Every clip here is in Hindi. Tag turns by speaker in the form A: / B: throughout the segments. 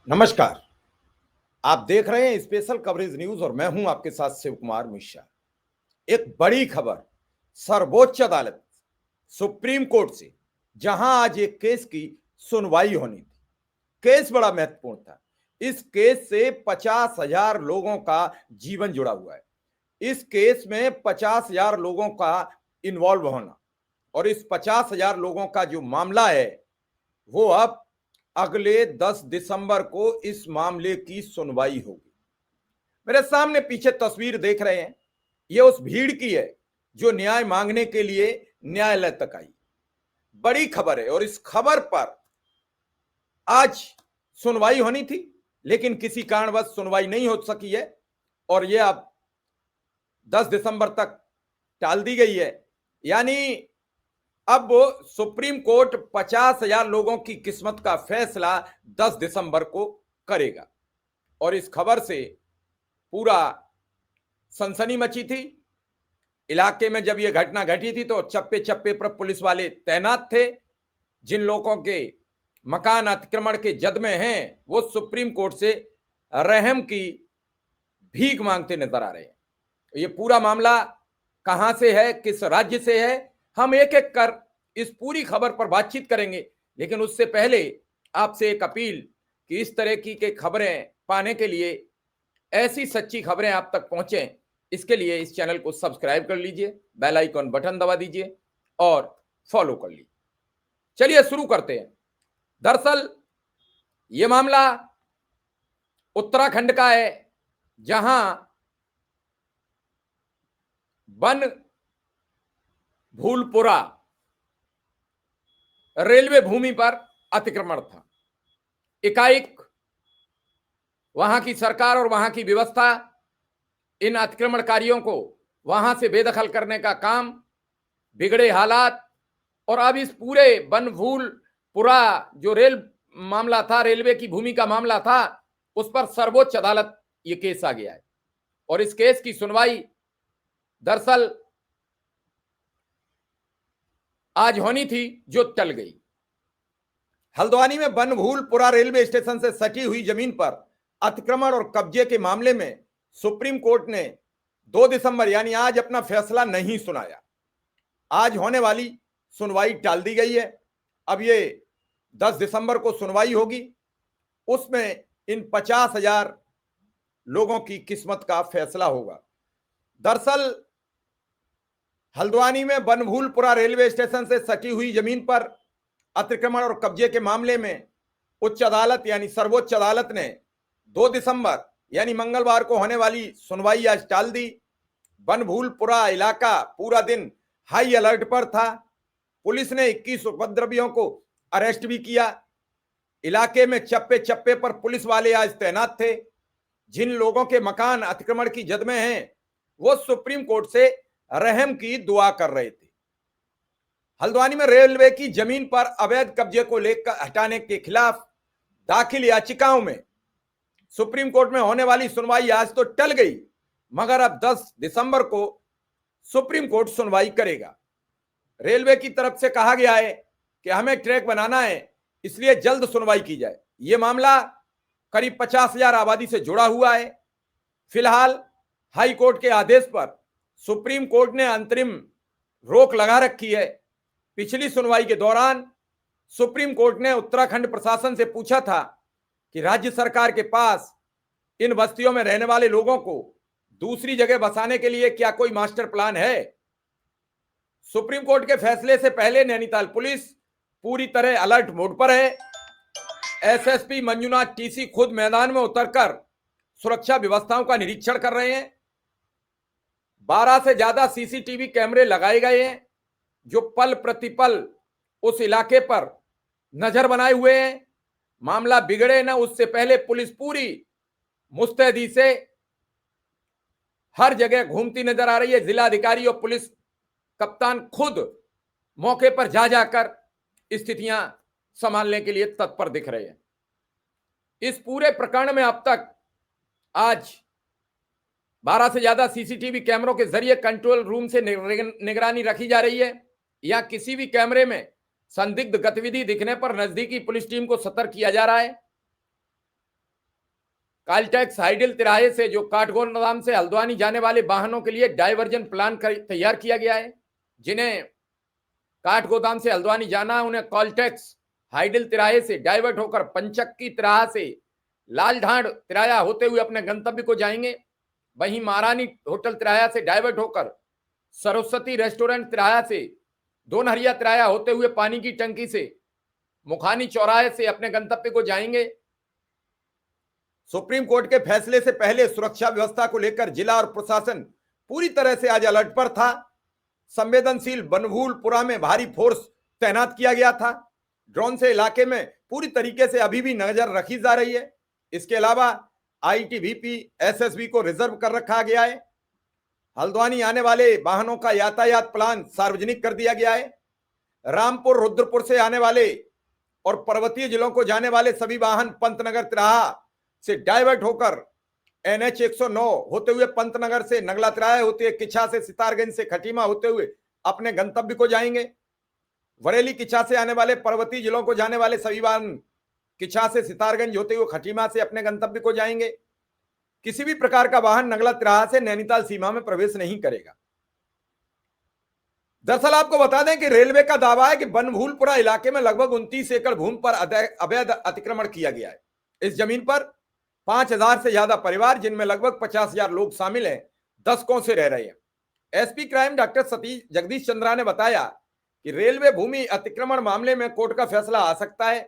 A: नमस्कार। आप देख रहे हैं स्पेशल कवरेज न्यूज और मैं हूं आपके साथ शिव कुमार मिश्रा। एक बड़ी खबर सर्वोच्च अदालत सुप्रीम कोर्ट से, जहां आज एक केस की सुनवाई होनी थी। केस बड़ा महत्वपूर्ण था। इस केस से 50,000 लोगों का जीवन जुड़ा हुआ है। इस केस में 50,000 लोगों का इन्वॉल्व होना और इस 50,000 लोगों का जो मामला है वो अब अगले 10 दिसंबर को इस मामले की सुनवाई होगी। मेरे सामने पीछे तस्वीर देख रहे हैं, ये उस भीड़ की है जो न्याय मांगने के लिए न्यायालय तक आई। बड़ी खबर है और इस खबर पर आज सुनवाई होनी थी, लेकिन किसी कारणवश सुनवाई नहीं हो सकी है और यह अब 10 दिसंबर तक टाल दी गई है। यानी अब सुप्रीम कोर्ट 50,000 लोगों की किस्मत का फैसला 10 दिसंबर को करेगा। और इस खबर से पूरा सनसनी मची थी। इलाके में जब यह घटना घटी थी तो चप्पे चप्पे पर पुलिस वाले तैनात थे। जिन लोगों के मकान अतिक्रमण के जद में हैं वो सुप्रीम कोर्ट से रहम की भीख मांगते नजर आ रहे हैं। ये पूरा मामला कहां से है, किस राज्य से है, हम एक एक कर इस पूरी खबर पर बातचीत करेंगे। लेकिन उससे पहले आपसे एक अपील कि इस तरह की के खबरें पाने के लिए, ऐसी सच्ची खबरें आप तक पहुंचे, इसके लिए इस चैनल को सब्सक्राइब कर लीजिए, बेल आइकॉन बटन दबा दीजिए और फॉलो कर लीजिए। चलिए शुरू करते हैं। दरअसल यह मामला उत्तराखंड का है, जहां बन भूलपुरा रेलवे भूमि पर अतिक्रमण था। एकाएक वहां की सरकार और वहां की व्यवस्था इन अतिक्रमणकारियों को वहां से बेदखल करने का काम, बिगड़े हालात, और अब इस पूरे बनभूलपुरा जो रेल मामला था, रेलवे की भूमि का मामला था, उस पर सर्वोच्च अदालत ये केस आ गया है। और इस केस की सुनवाई दरअसल आज होनी थी, जो टल गई। हल्द्वानी में बनभूलपुरा रेलवे स्टेशन से सटी हुई जमीन पर अतिक्रमण और कब्जे के मामले में सुप्रीम कोर्ट ने 2 दिसंबर यानी आज अपना फैसला नहीं सुनाया। आज होने वाली सुनवाई टाल दी गई है। अब ये 10 दिसंबर को सुनवाई होगी। उसमें इन 50,000 लोगों की किस्मत का फैसला होगा। दरअसल हल्द्वानी में बनभूलपुरा रेलवे स्टेशन से सटी हुई जमीन पर अतिक्रमण और कब्जे के मामले में उच्च अदालत यानी सर्वोच्च अदालत ने 2 दिसंबर यानी मंगलवार को होने वाली सुनवाई आज टाल दी। बनभूलपुरा इलाका पूरा दिन हाई अलर्ट पर था। पुलिस ने 21 उपद्रवियों को अरेस्ट भी किया। इलाके में चप्पे चप्पे पर पुलिस वाले आज तैनात थे। जिन लोगों के मकान अतिक्रमण की जद में हैं वो सुप्रीम कोर्ट से रहम की दुआ कर रहे थे। हल्द्वानी में रेलवे की जमीन पर अवैध कब्जे को लेकर हटाने के खिलाफ दाखिल याचिकाओं में सुप्रीम कोर्ट में होने वाली सुनवाई आज तो टल गई, मगर अब 10 दिसंबर को सुप्रीम कोर्ट सुनवाई करेगा। रेलवे की तरफ से कहा गया है कि हमें ट्रैक बनाना है, इसलिए जल्द सुनवाई की जाए। यह मामला करीब 50,000 आबादी से जुड़ा हुआ है। फिलहाल हाई कोर्ट के आदेश पर सुप्रीम कोर्ट ने अंतरिम रोक लगा रखी है। पिछली सुनवाई के दौरान सुप्रीम कोर्ट ने उत्तराखंड प्रशासन से पूछा था कि राज्य सरकार के पास इन बस्तियों में रहने वाले लोगों को दूसरी जगह बसाने के लिए क्या कोई मास्टर प्लान है। सुप्रीम कोर्ट के फैसले से पहले नैनीताल पुलिस पूरी तरह अलर्ट मोड पर है। एसएसपी मंजुनाथ टीसी खुद मैदान में उतरकर सुरक्षा व्यवस्थाओं का निरीक्षण कर रहे हैं। 12 से ज्यादा सीसीटीवी कैमरे लगाए गए हैं जो पल प्रतिपल उस इलाके पर नजर बनाए हुए हैं। मामला बिगड़े ना उससे पहले पुलिस पूरी मुस्तैदी से हर जगह घूमती नजर आ रही है। जिलाधिकारी और पुलिस कप्तान खुद मौके पर जा जाकर स्थितियां संभालने के लिए तत्पर दिख रहे हैं। इस पूरे प्रकरण में अब तक आज 12 से ज्यादा सीसीटीवी कैमरों के जरिए कंट्रोल रूम से निगरानी रखी जा रही है। या किसी भी कैमरे में संदिग्ध गतिविधि दिखने पर नजदीकी पुलिस टीम को सतर्क किया जा रहा है। कालटेक्स हाइडिल तिराहे से जो काठगोदाम से हल्द्वानी जाने वाले वाहनों के लिए डाइवर्जन प्लान तैयार किया गया है। जिन्हें काठगोदाम से हल्द्वानी जाना है उन्हें कॉलटेक्स हाइडिल तिराहे से डाइवर्ट होकर पंचक्की तिराहा से लालढांड तिराया होते हुए अपने गंतव्य को जाएंगे। वहीं महारानी होटल तिराया से डाइवर्ट होकर सरस्वती रेस्टोरेंट तिराया से दोनहरिया तिराया होते हुए पानी की टंकी से मुखानी चौराहे से अपने गंतव्य को जाएंगे। सुप्रीम कोर्ट के फैसले से पहले सुरक्षा व्यवस्था को लेकर जिला और प्रशासन पूरी तरह से आज अलर्ट पर था। संवेदनशील बनभूलपुरा में भारी फोर्स तैनात किया गया था। ड्रोन से इलाके में पूरी तरीके से अभी भी नजर रखी जा रही है। इसके अलावा आईटीबीपी एसएसबी को रिजर्व कर रखा गया है। हल्द्वानी आने वाले वाहनों का यातायात प्लान सार्वजनिक कर दिया गया है। रामपुर रुद्रपुर से आने वाले और पर्वतीय जिलों को जाने वाले सभी वाहन पंतनगर तिराहा से डाइवर्ट होकर NH 109 होते हुए पंतनगर से नगला तिराहा होते हुए किच्छा से सितारगंज से खटीमा होते हुए अपने गंतव्य को जाएंगे। बरेली किच्छा से आने वाले पर्वतीय जिलों को जाने वाले सभी वाहन किच्छा से सितारगंज होते हुए खटीमा से अपने गंतव्य को जाएंगे। किसी भी प्रकार का वाहन नगला तिराहा से नैनीताल सीमा में प्रवेश नहीं करेगा। दरअसल आपको बता दें कि रेलवे का दावा है कि बनभूलपुरा इलाके में लगभग 29 एकड़ भूमि पर अवैध अतिक्रमण किया गया है। इस जमीन पर 5,000 से ज्यादा परिवार, जिनमें लगभग 50,000 लोग शामिल हैं, दशकों से रह रहे हैं। SP crime doctor Satish Jagdish Chandra ने बताया कि रेलवे भूमि अतिक्रमण मामले में कोर्ट का फैसला आ सकता है,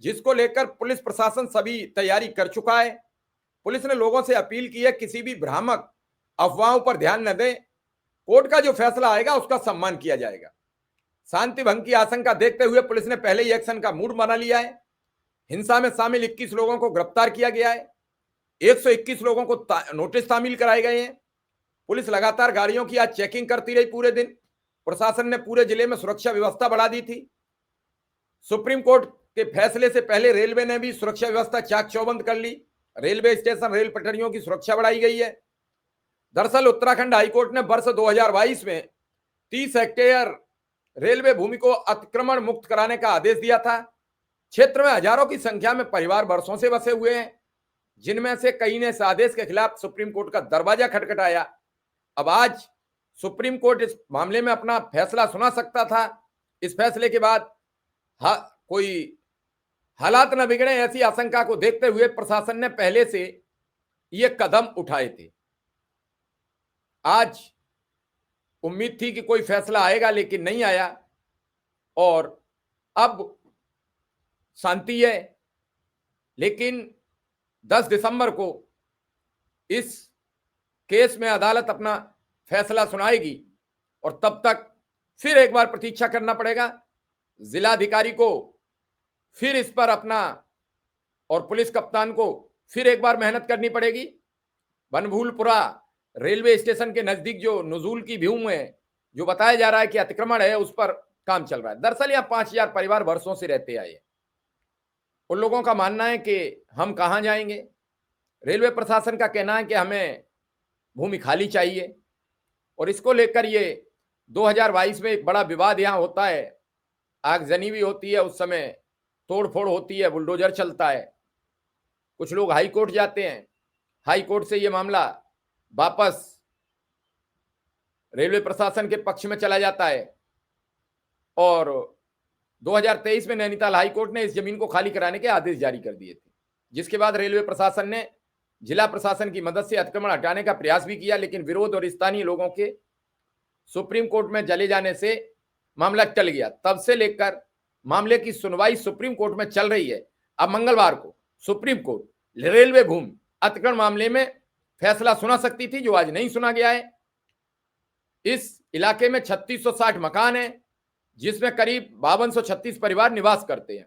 A: जिसको लेकर पुलिस प्रशासन सभी तैयारी कर चुका है। पुलिस ने लोगों से अपील की है किसी भी भ्रामक अफवाहों पर ध्यान न दें। कोर्ट का जो फैसला आएगा उसका सम्मान किया जाएगा। शांति भंग की आशंका देखते हुए पुलिस ने पहले ही एक्शन का मूड बना लिया है। हिंसा में शामिल 21 लोगों को गिरफ्तार किया गया है। 121 लोगों को नोटिस तामील कराए गए हैं। पुलिस लगातार गाड़ियों की आज चेकिंग करती रही पूरे दिन। प्रशासन ने पूरे जिले में सुरक्षा व्यवस्था बढ़ा दी थी। सुप्रीम कोर्ट के फैसले से पहले रेलवे ने भी सुरक्षा व्यवस्था चाक चौबंद कर ली। रेलवे स्टेशन, रेल पटरियों की सुरक्षा बढ़ाई गई है। दरअसल उत्तराखंड हाईकोर्ट ने वर्ष 2022 में 30 हेक्टेयर रेलवे भूमि को अतिक्रमण मुक्त कराने का आदेश दिया था। क्षेत्र में हजारों की संख्या में परिवार वर्षों से बसे हुए हैं, जिनमें से कई ने इस आदेश के खिलाफ सुप्रीम कोर्ट का दरवाजा खटखटाया। अब आज सुप्रीम कोर्ट इस मामले में अपना फैसला सुना सकता था। इस फैसले के बाद कोई हालात न बिगड़े, ऐसी आशंका को देखते हुए प्रशासन ने पहले से ये कदम उठाए थे। आज उम्मीद थी कि कोई फैसला आएगा, लेकिन नहीं आया और अब शांति है। लेकिन 10 दिसंबर को इस केस में अदालत अपना फैसला सुनाएगी और तब तक फिर एक बार प्रतीक्षा करना पड़ेगा। जिलाधिकारी को फिर इस पर अपना और पुलिस कप्तान को फिर एक बार मेहनत करनी पड़ेगी। बनभूलपुरा रेलवे स्टेशन के नजदीक जो नुजूल की भूमि है, जो बताया जा रहा है कि अतिक्रमण है, उस पर काम चल रहा है। दरअसल यहाँ 5,000 परिवार वर्षों से रहते आए। उन लोगों का मानना है कि हम कहाँ जाएंगे। रेलवे प्रशासन का कहना है कि हमें भूमि खाली चाहिए और इसको लेकर ये 2022 में एक बड़ा विवाद यहाँ होता है। आगजनी भी होती है, उस समय तोड़फोड़ होती है, बुलडोजर चलता है। कुछ लोग हाई कोर्ट जाते हैं, हाई कोर्ट से ये मामला वापस रेलवे प्रशासन के पक्ष में चला जाता है और 2023 में नैनीताल हाई कोर्ट ने इस जमीन को खाली कराने के आदेश जारी कर दिए थे, जिसके बाद रेलवे प्रशासन ने जिला प्रशासन की मदद से अतिक्रमण हटाने का प्रयास भी किया, लेकिन विरोध और स्थानीय लोगों के सुप्रीम कोर्ट में चले जाने से मामला टल गया। तब से लेकर मामले की सुनवाई सुप्रीम कोर्ट में चल रही है। अब मंगलवार को सुप्रीम कोर्ट रेलवे भूमि अतिक्रमण मामले में फैसला सुना सकती थी, जो आज नहीं सुना गया है। इस इलाके में 3660 मकान हैं, जिसमें करीब 5236 परिवार निवास करते हैं।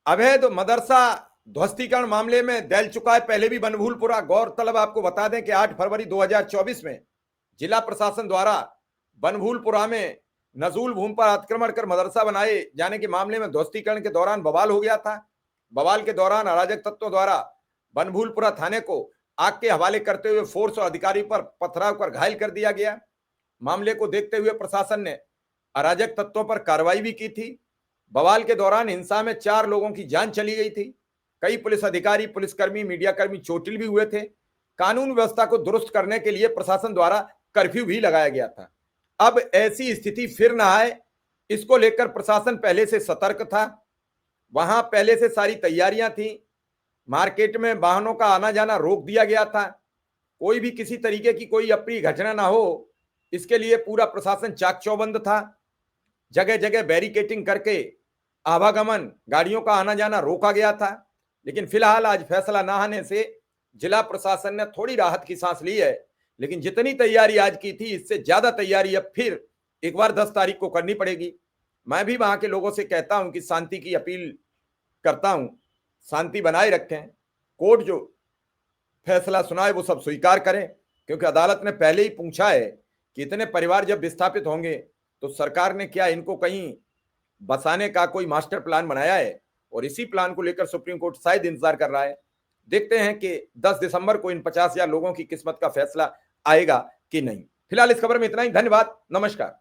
A: अवैध मदरसा ध्वस्तीकरण मामले में दहल चुका है पहले भी बनभूलपुरा। गौरतलब आपको बता दें कि 8 फरवरी 2024 में जिला प्रशासन द्वारा बनभूलपुरा में नजूल भूमि पर अतिक्रमण कर मदरसा बनाए जाने के मामले में ध्वस्तीकरण के दौरान बवाल हो गया था। बवाल के दौरान अराजक तत्वों द्वारा बनभूलपुरा थाने को आग के हवाले करते हुए फोर्स और अधिकारी पर पथराव कर घायल कर दिया गया। मामले को देखते हुए प्रशासन ने अराजक तत्वों पर कार्रवाई भी की थी। बवाल के दौरान हिंसा में 4 लोगों की जान चली गई थी। कई पुलिस अधिकारी, पुलिसकर्मी, मीडियाकर्मी चोटिल भी हुए थे। कानून व्यवस्था को दुरुस्त करने के लिए प्रशासन द्वारा कर्फ्यू भी लगाया गया था। अब ऐसी स्थिति फिर न आए, इसको लेकर प्रशासन पहले से सतर्क था। वहां पहले से सारी तैयारियां थी। मार्केट में वाहनों का आना जाना रोक दिया गया था। कोई भी किसी तरीके की कोई अप्रिय घटना ना हो, इसके लिए पूरा प्रशासन चाक चौबंद था। जगह जगह बैरिकेटिंग करके आवागमन, गाड़ियों का आना जाना रोका गया था। लेकिन फिलहाल आज फैसला ना आने से जिला प्रशासन ने थोड़ी राहत की सांस ली है। लेकिन जितनी तैयारी आज की थी, इससे ज्यादा तैयारी अब फिर एक बार 10 तारीख को करनी पड़ेगी। मैं भी वहां के लोगों से कहता हूं कि शांति की अपील करता हूं, शांति बनाए रखें। कोर्ट जो फैसला सुनाए वो सब स्वीकार करें, क्योंकि अदालत ने पहले ही पूछा है कि इतने परिवार जब विस्थापित होंगे तो सरकार ने क्या इनको कहीं बसाने का कोई मास्टर प्लान बनाया है, और इसी प्लान को लेकर सुप्रीम कोर्ट शायद इंतजार कर रहा है। देखते हैं कि 10 दिसंबर को इन 50,000 लोगों की किस्मत का फैसला आएगा कि नहीं। फिलहाल इस खबर में इतना ही। धन्यवाद, नमस्कार।